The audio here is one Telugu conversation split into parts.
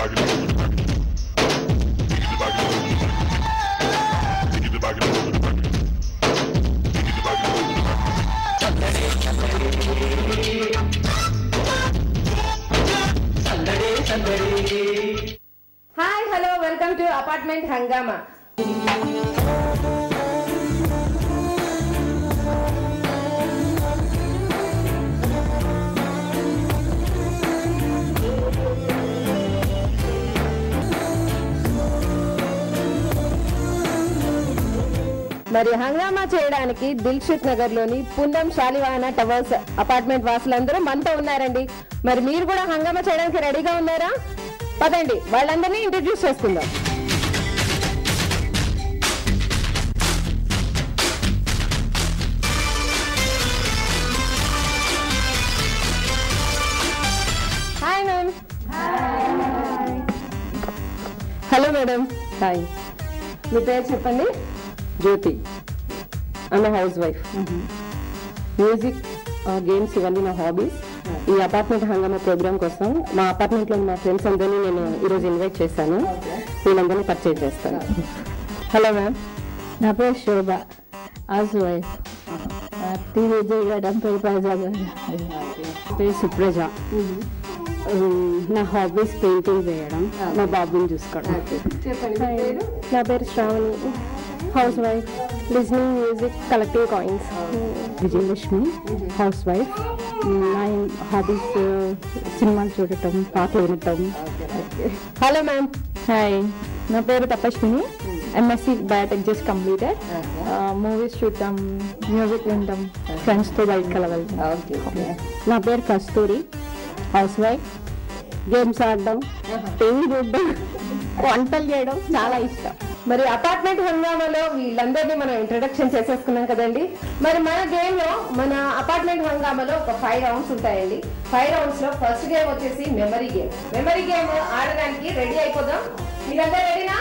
Hi, hello, welcome to Apartment Hangama. మరి హంగామా చేయడానికి దిల్షుక్ నగర్ లోని పుండం శాలివాహన టవర్స్ అపార్ట్మెంట్ వాసులందరూ మనతో ఉన్నారండి. మరి మీరు కూడా హంగామా చేయడానికి రెడీగా ఉన్నారా? పదండి వాళ్ళందరినీ ఇంట్రడ్యూస్ చేసుకుందాం. Hi ma'am. Hello madam. Hi, మీ పేరు చెప్పండి? జ్యోతి. ఆమె హౌస్ వైఫ్. మ్యూజిక్, గేమ్స్ ఇవన్నీ నా హాబీస్. ఈ అపార్ట్మెంట్ హంగామా ప్రోగ్రామ్ కోసం మా అపార్ట్మెంట్లో మా ఫ్రెండ్స్ అందరినీ నేను ఈరోజు ఇన్వైట్ చేశాను. వీళ్ళందరినీ పరిచయం చేస్తాను. Hello ma'am. నా పేరు శోభ, హౌస్ వైఫ్. టీవీ చూడడం, పేరు సుప్రజ. నా హాబీస్ పెయింటింగ్ వేయడం, మా బాబుని చూసుకోవడం. నా పేరు Shravani, house wife, listening music, collecting coins. Vijayalakshmi, house wife. నా హాబీస్ సినిమాలు చూడటం, పాటలు వినటం. Hello ma'am. హాయ్, నా పేరు Tapaswini, MSc biotech just completed. Movies చూడటం, మ్యూజిక్ వినటం, ఫ్రెండ్స్తో బయటకు వెళ్ళగలుగుతాం. నా పేరు కస్తూరి, హౌస్ వైఫ్. గేమ్స్ ఆడడం, టీవీ చూడడం, వంటలు చేయడం చాలా ఇష్టం. మరి అపార్ట్మెంట్ హంగామాలో వీళ్ళందరినీ మనం ఇంట్రడక్షన్ చేసేసుకున్నాం కదండి. మరి మన గేమ్ లో, మన అపార్ట్మెంట్ హంగామాలో ఒక 5 రౌండ్స్ ఉంటాయండి. 5 రౌండ్స్ లో ఫస్ట్ గేమ్ వచ్చేసి మెమరీ గేమ్. మెమరీ గేమ్ ఆడడానికి రెడీ అయిపోదాం. మీరందరూ రెడీనా?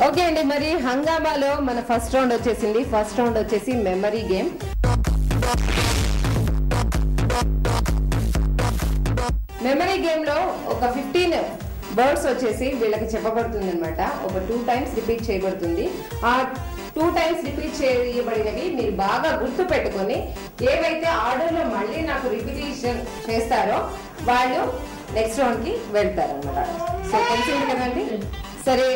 ఓకే అండి. మరి హంగామాలో మన ఫస్ట్ రౌండ్ వచ్చేసింది. ఫస్ట్ రౌండ్ వచ్చేసి మెమరీ గేమ్. మెమరీ గేమ్ లో ఒక 15 వర్డ్స్ వచ్చేసి వీళ్ళకి చెప్పబడుతుంది అనమాట. ఒక 2 times రిపీట్ చేయబడుతుంది. ఆ 2 times రిపీట్ చేయబడినవి మీరు బాగా గుర్తు పెట్టుకొని ఏవైతే ఆర్డర్ లో మళ్ళీ నాకు రిపిటేషన్ చేస్తారో వాళ్ళు నెక్స్ట్ రౌండ్ కి వెళ్తారు అనమాట. సో తెలిసింది కదండి. సరే,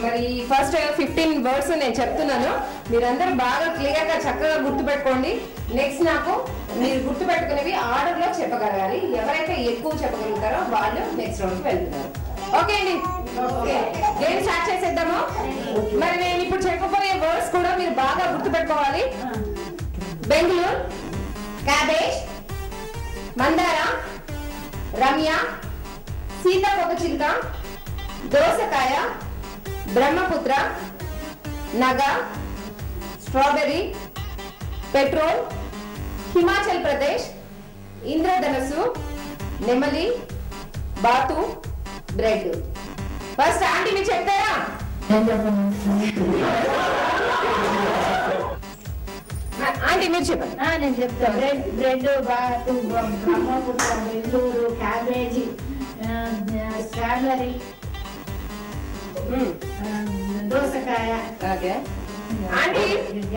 మరి ఫస్ట్ 15 వర్డ్స్ నేను చెప్తున్నాను. మీరందరూ బాగా క్లియర్ గా చక్కగా గుర్తు పెట్టుకోండి. నెక్స్ట్ నాకు మీరు గుర్తు పెట్టుకునేవి ఆర్డర్ లో చెప్పగలగాలి. ఎవరైతే ఎక్కువ చెప్పగలుగుతారో వాళ్ళు నెక్స్ట్ రౌండ్ కి వెళ్తున్నారు. ఓకే అండి, గేమ్ స్టార్ట్ చేసేద్దాము. మరి నేను ఇప్పుడు చెప్పబోయే వర్డ్స్ కూడా మీరు బాగా గుర్తు పెట్టుకోవాలి. బెంగళూరు, క్యాబేజ్, మందార, రమ్య, సీతాకోకచిలుక, దోసకాయ, బ్రహ్మపుత్ర, నగ, స్ట్రాబెర్రీ, పెట్రోల్, హిమాచల్ ప్రదేశ్, ఇంద్రధనస్సు, నెమలి, బాతు, బ్రెడ్. ఫస్ట్ ఆంటీ మీరు చెప్తారా? ఆంటీ మీరు చెప్పండి. నేను చెప్తాను. బ్రెడ్, బాతు, బ్రహ్మపుత్ర, బెంగళూరు, క్యాబేజీ, స్ట్రాబెర్రీ, దోసకాయ. ఓకే ఆంటీ,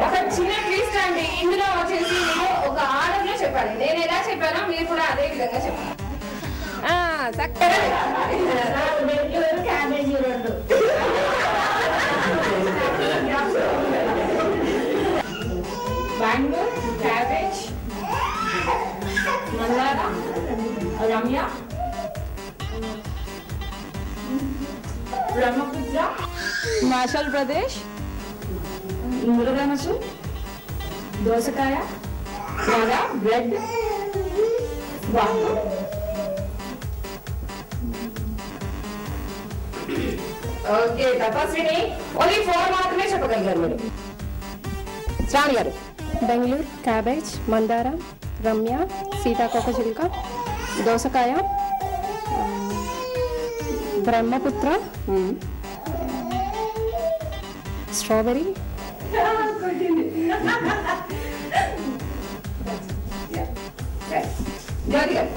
ఒక చిన్న ట్విస్ట్ అండి. ఇందులో వచ్చేసి మీరు ఒక ఆర్డర్ లో చెప్పాలి. నేను ఎలా చెప్పానో మీరు కూడా అదే విధంగా చెప్పాలి. బెంగళూరు, క్యాబేజీ 2. బెంగళూరు, క్యాబేజ్, మందార, రమ్య, బ్రహ్మపుత్ర, హిమాచల్ ప్రదేశ్, ఇంద్రధనస్సు, దోసకాయ, నగ, బ్రెడ్, బాతు. ఓకే తపస్విని, ఓన్లీ 4 మాత్రమే చెప్పగలిగారు మీరు. శ్రావణి గారు. బెంగళూరు, క్యాబేజ్, మందార, రమ్య, సీతాకోకచిలుక, దోసకాయ, బ్రహ్మపుత్ర, స్ట్రాబెర్రీ, జ్యోతి గారు.